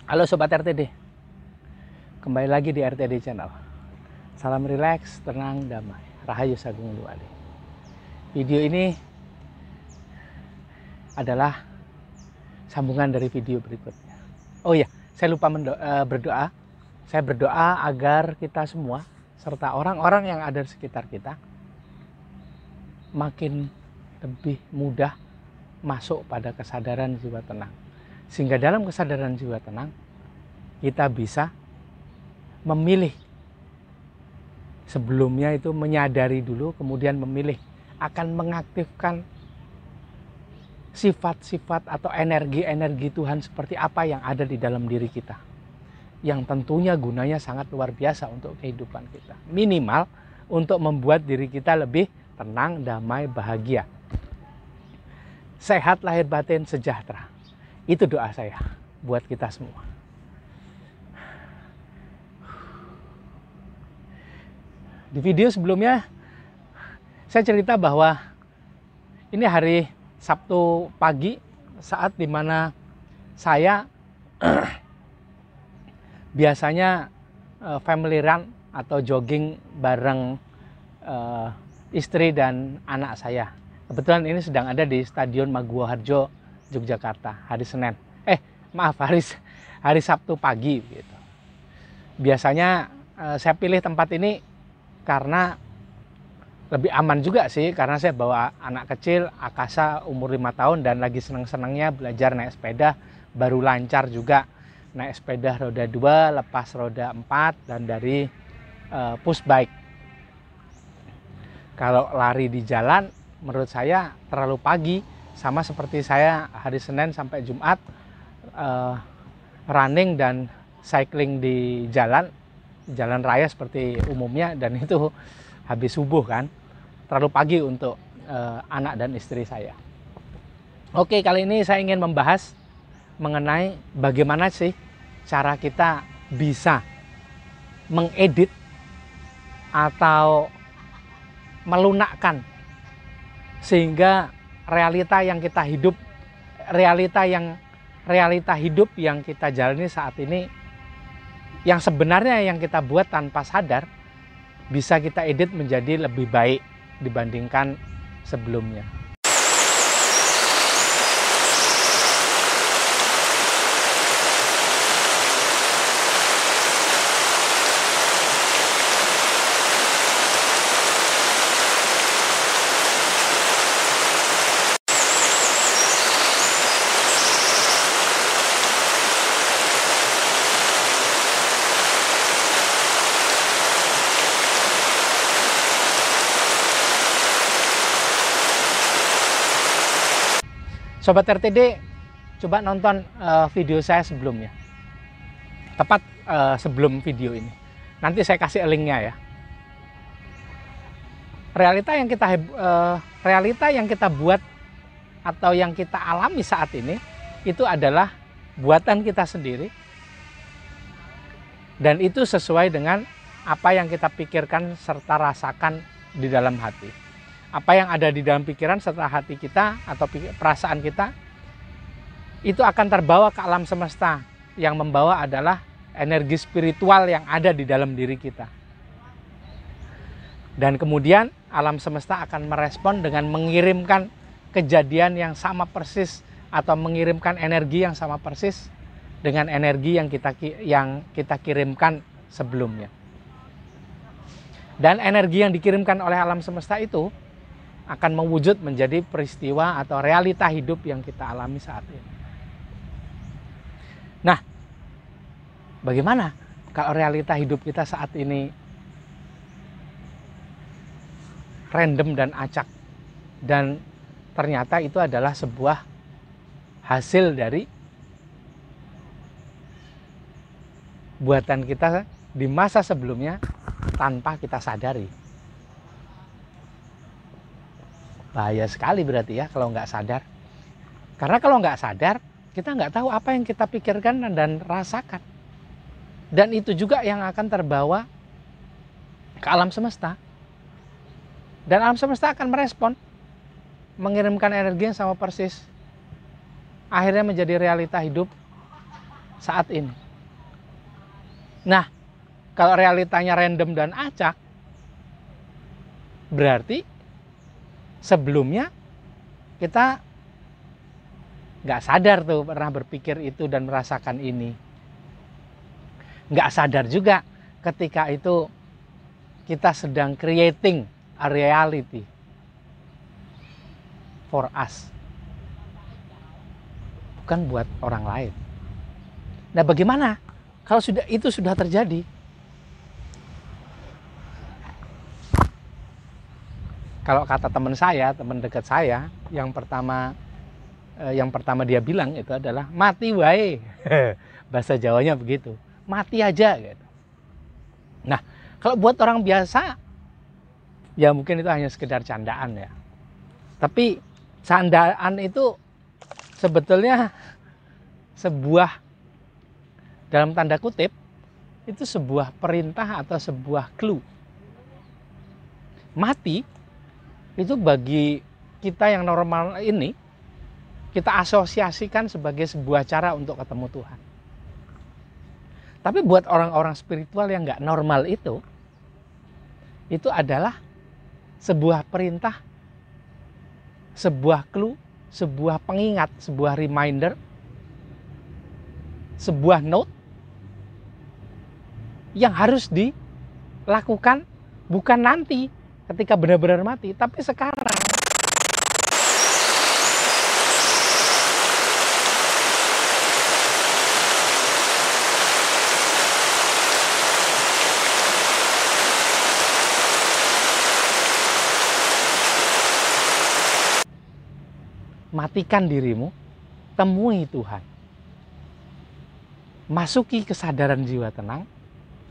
Halo Sobat RTD, kembali lagi di RTD Channel. Salam rileks, tenang, damai. Rahayu Sagung Luwali. Video ini adalah sambungan dari video berikutnya. Oh iya, saya lupa berdoa. Saya berdoa agar kita semua, serta orang-orang yang ada di sekitar kita, makin lebih mudah masuk pada kesadaran jiwa tenang. Sehingga dalam kesadaran jiwa tenang, kita bisa memilih. Sebelumnya itu menyadari dulu, kemudian memilih akan mengaktifkan sifat-sifat atau energi-energi Tuhan seperti apa yang ada di dalam diri kita. Yang tentunya gunanya sangat luar biasa untuk kehidupan kita. Minimal untuk membuat diri kita lebih tenang, damai, bahagia. Sehat lahir batin, sejahtera. Itu doa saya buat kita semua. Di video sebelumnya saya cerita bahwa ini hari Sabtu pagi, saat dimana saya biasanya family run atau jogging bareng istri dan anak saya. Kebetulan ini sedang ada di Stadion Maguwo Harjo, Yogyakarta, hari Senin. Hari Sabtu pagi gitu. Biasanya saya pilih tempat ini karena lebih aman juga sih, karena saya bawa anak kecil, Akasa umur 5 tahun dan lagi seneng-senengnya belajar naik sepeda, baru lancar juga naik sepeda roda 2, lepas roda 4 dan dari push bike. Kalau lari di jalan menurut saya terlalu pagi, sama seperti saya hari Senin sampai Jumat running dan cycling di jalan raya seperti umumnya, dan itu habis subuh kan, terlalu pagi untuk anak dan istri saya. Oke, kali ini saya ingin membahas mengenai bagaimana sih cara kita bisa mengedit atau melunakkan sehingga realita hidup yang kita jalani saat ini, yang sebenarnya yang kita buat tanpa sadar, bisa kita edit menjadi lebih baik dibandingkan sebelumnya. Sobat RTD, coba nonton video saya sebelumnya. Tepat sebelum video ini. Nanti saya kasih linknya ya. Realita yang kita buat atau yang kita alami saat ini, itu adalah buatan kita sendiri. Dan itu sesuai dengan apa yang kita pikirkan serta rasakan di dalam hati. Apa yang ada di dalam pikiran serta hati kita atau perasaan kita, itu akan terbawa ke alam semesta. Yang membawa adalah energi spiritual yang ada di dalam diri kita. Dan kemudian alam semesta akan merespon dengan mengirimkan kejadian yang sama persis atau mengirimkan energi yang sama persis dengan energi yang kita kirimkan sebelumnya. Dan energi yang dikirimkan oleh alam semesta itu akan mewujud menjadi peristiwa atau realita hidup yang kita alami saat ini. Nah, bagaimana kalau realita hidup kita saat ini random dan acak, dan ternyata itu adalah sebuah hasil dari buatan kita di masa sebelumnya tanpa kita sadari. Bahaya sekali berarti ya kalau nggak sadar. Karena kalau nggak sadar, kita nggak tahu apa yang kita pikirkan dan rasakan. Dan itu juga yang akan terbawa ke alam semesta. Dan alam semesta akan merespon, mengirimkan energi yang sama persis. akhirnya menjadi realita hidup saat ini. Nah, kalau realitanya random dan acak, berarti sebelumnya kita nggak sadar tuh pernah berpikir itu dan merasakan ini. Nggak sadar juga ketika itu kita sedang creating a reality for us, bukan buat orang lain. Nah, bagaimana kalau itu sudah terjadi? Kalau kata teman saya, teman dekat saya, yang pertama dia bilang itu adalah mati wae. Bahasa Jawanya begitu, mati aja gitu. Nah, kalau buat orang biasa, ya mungkin itu hanya sekedar candaan ya. Tapi candaan itu sebetulnya sebuah, dalam tanda kutip, itu sebuah perintah atau sebuah clue. Mati itu bagi kita yang normal ini, kita asosiasikan sebagai sebuah cara untuk ketemu Tuhan. Tapi buat orang-orang spiritual yang nggak normal itu adalah sebuah perintah, sebuah clue, sebuah pengingat, sebuah reminder, sebuah note yang harus dilakukan bukan nanti ketika benar-benar mati, tapi sekarang. Matikan dirimu, temui Tuhan. Masuki kesadaran jiwa tenang,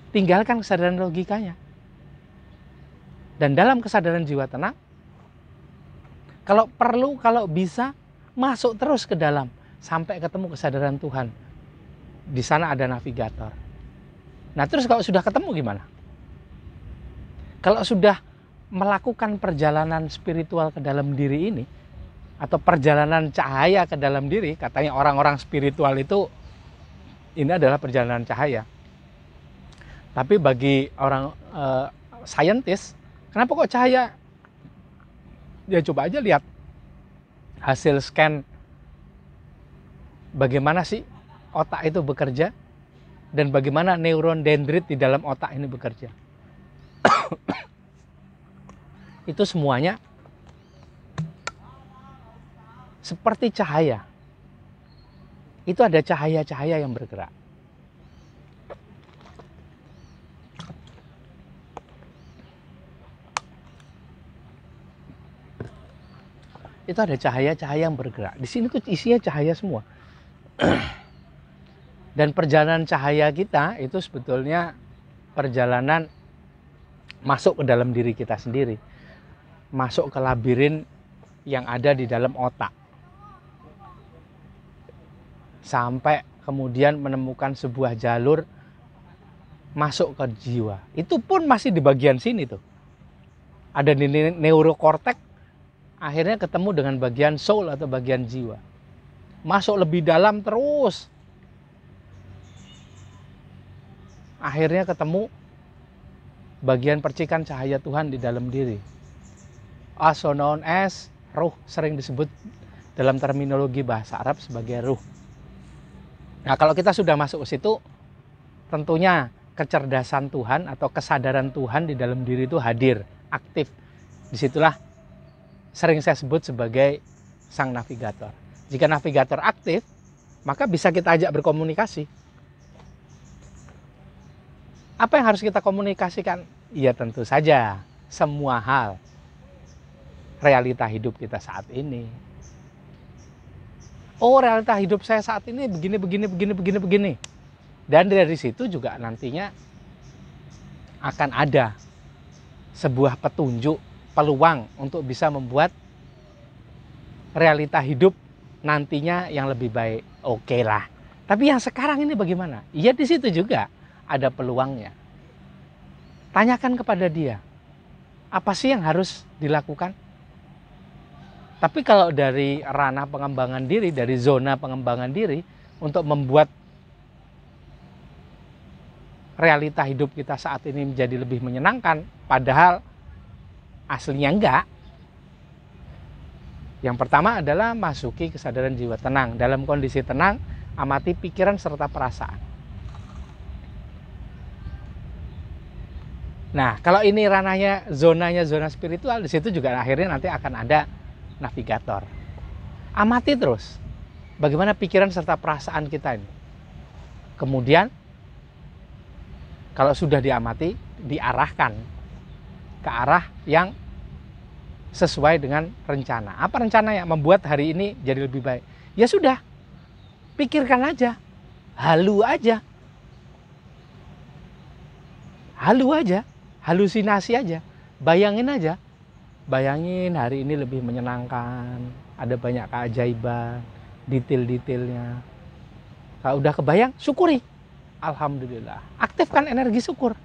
tinggalkan kesadaran logikanya. Dan dalam kesadaran jiwa tenang, kalau perlu, kalau bisa, masuk terus ke dalam sampai ketemu kesadaran Tuhan. Di sana ada navigator. Nah, terus kalau sudah ketemu gimana? Kalau sudah melakukan perjalanan spiritual ke dalam diri ini, atau perjalanan cahaya ke dalam diri, katanya orang-orang spiritual itu ini adalah perjalanan cahaya. Tapi bagi orang saintis, kenapa kok cahaya? Ya coba aja lihat hasil scan bagaimana sih otak itu bekerja dan bagaimana neuron dendrit di dalam otak ini bekerja. Itu semuanya seperti cahaya. Itu ada cahaya-cahaya yang bergerak. Itu ada cahaya-cahaya yang bergerak. Di sini tuh isinya cahaya semua. Dan perjalanan cahaya kita itu sebetulnya perjalanan masuk ke dalam diri kita sendiri. Masuk ke labirin yang ada di dalam otak. Sampai kemudian menemukan sebuah jalur masuk ke jiwa. Itu pun masih di bagian sini tuh. Ada di neurokortek, akhirnya ketemu dengan bagian soul atau bagian jiwa. Masuk lebih dalam terus. Akhirnya ketemu bagian percikan cahaya Tuhan di dalam diri. Also known as ruh, sering disebut dalam terminologi bahasa Arab sebagai ruh. Nah, kalau kita sudah masuk ke situ, tentunya kecerdasan Tuhan atau kesadaran Tuhan di dalam diri itu hadir, aktif. Disitulah sering saya sebut sebagai sang navigator. Jika navigator aktif, maka bisa kita ajak berkomunikasi. Apa yang harus kita komunikasikan? Ya tentu saja semua hal realita hidup kita saat ini. Oh, realita hidup saya saat ini begini. Dan dari situ juga nantinya akan ada sebuah petunjuk, peluang untuk bisa membuat realita hidup nantinya yang lebih baik. Oke lah. Tapi yang sekarang ini bagaimana? Ya di situ juga ada peluangnya. Tanyakan kepada dia, apa sih yang harus dilakukan? Tapi kalau dari ranah pengembangan diri, dari zona pengembangan diri, untuk membuat realita hidup kita saat ini menjadi lebih menyenangkan, padahal aslinya enggak. Yang pertama adalah masuki kesadaran jiwa tenang. Dalam kondisi tenang, amati pikiran serta perasaan. Nah, kalau ini ranahnya, zonanya zona spiritual, di situ juga akhirnya nanti akan ada navigator. Amati terus bagaimana pikiran serta perasaan kita ini. Kemudian kalau sudah diamati, diarahkan ke arah yang sesuai dengan rencana. Apa rencananya? Membuat hari ini jadi lebih baik. Ya sudah, pikirkan aja, halu aja, halusinasi aja, bayangin aja. Bayangin hari ini lebih menyenangkan, ada banyak keajaiban, detail-detailnya. Kalau udah kebayang, syukuri. Alhamdulillah. Aktifkan energi syukur.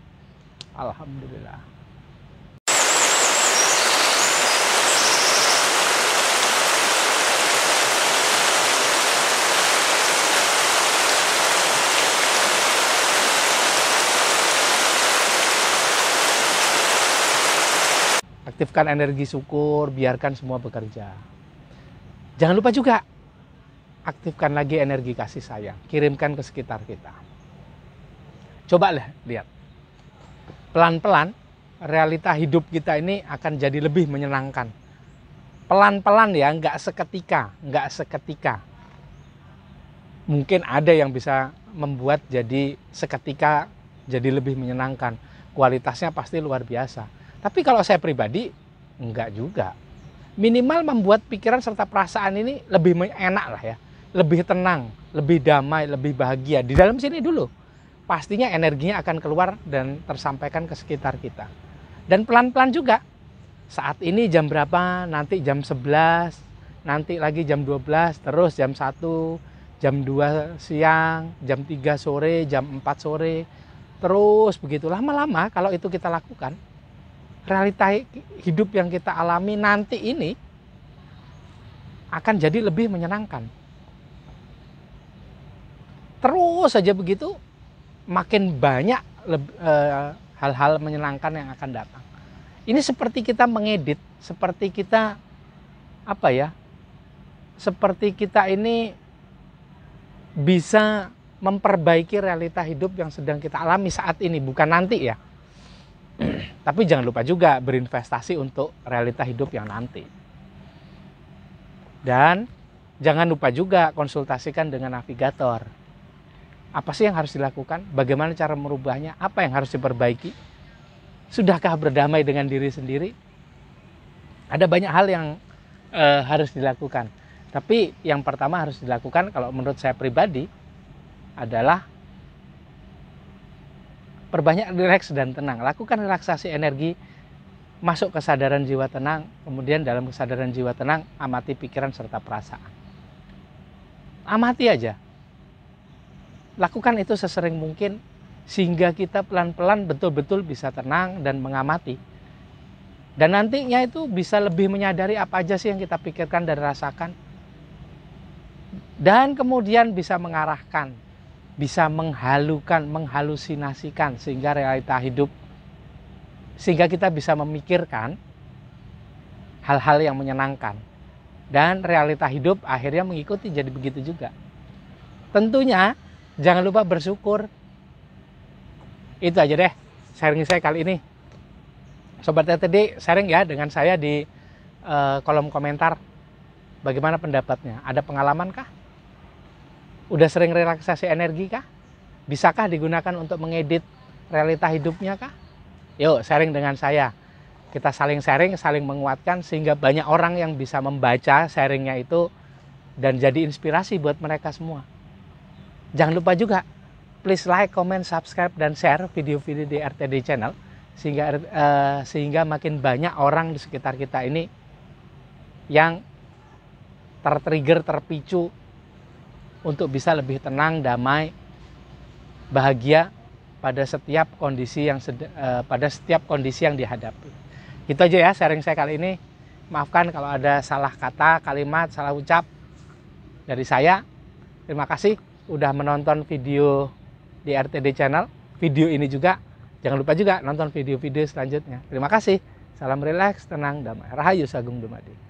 Alhamdulillah. Aktifkan energi syukur, biarkan semua bekerja. Jangan lupa juga, aktifkan lagi energi kasih sayang, kirimkan ke sekitar kita. Coba lihat, pelan-pelan realita hidup kita ini akan jadi lebih menyenangkan. Pelan-pelan ya, nggak seketika. Mungkin ada yang bisa membuat jadi seketika jadi lebih menyenangkan. Kualitasnya pasti luar biasa. Tapi kalau saya pribadi, enggak juga. Minimal membuat pikiran serta perasaan ini lebih enak lah ya. Lebih tenang, lebih damai, lebih bahagia. Di dalam sini dulu. Pastinya energinya akan keluar dan tersampaikan ke sekitar kita. Dan pelan-pelan juga. Saat ini jam berapa, nanti jam 11, nanti lagi jam 12, terus jam 1, jam 2 siang, jam 3 sore, jam 4 sore. Terus begitu lama-lama kalau itu kita lakukan, realita hidup yang kita alami nanti ini akan jadi lebih menyenangkan. Terus saja begitu, makin banyak hal-hal menyenangkan yang akan datang. Ini seperti kita mengedit, seperti kita seperti kita ini bisa memperbaiki realita hidup yang sedang kita alami saat ini, bukan nanti ya. Tapi jangan lupa juga berinvestasi untuk realita hidup yang nanti. Dan jangan lupa juga konsultasikan dengan navigator. Apa sih yang harus dilakukan? Bagaimana cara merubahnya? Apa yang harus diperbaiki? Sudahkah berdamai dengan diri sendiri? Ada banyak hal yang harus dilakukan. Tapi yang pertama harus dilakukan kalau menurut saya pribadi adalah perbanyak rileks dan tenang. Lakukan relaksasi energi, masuk kesadaran jiwa tenang, kemudian dalam kesadaran jiwa tenang, amati pikiran serta perasaan. Amati aja. Lakukan itu sesering mungkin, sehingga kita pelan-pelan betul-betul bisa tenang dan mengamati. Dan nantinya itu bisa lebih menyadari apa aja sih yang kita pikirkan dan rasakan. Dan kemudian bisa mengarahkan, bisa menghalukan, menghalusinasikan sehingga realita hidup, sehingga kita bisa memikirkan hal-hal yang menyenangkan. Dan realita hidup akhirnya mengikuti jadi begitu juga. Tentunya jangan lupa bersyukur. Itu aja deh sharing saya kali ini. Sobat RTD sharing ya dengan saya di kolom komentar. Bagaimana pendapatnya? Ada pengalaman kah? Udah sering relaksasi energi kah? Bisakah digunakan untuk mengedit realita hidupnya kah? Yuk sharing dengan saya. Kita saling sharing, saling menguatkan sehingga banyak orang yang bisa membaca sharingnya itu dan jadi inspirasi buat mereka semua. Jangan lupa juga, please like, comment, subscribe, dan share video-video di RTD Channel sehingga makin banyak orang di sekitar kita ini yang tertrigger, terpicu untuk bisa lebih tenang, damai, bahagia pada setiap kondisi yang dihadapi. Gitu aja ya sharing saya kali ini. Maafkan kalau ada salah kata, kalimat, salah ucap dari saya. Terima kasih udah menonton video di RTD Channel. Video ini juga. Jangan lupa juga nonton video-video selanjutnya. Terima kasih. Salam rileks, tenang, damai. Rahayu Sagung Dumadi.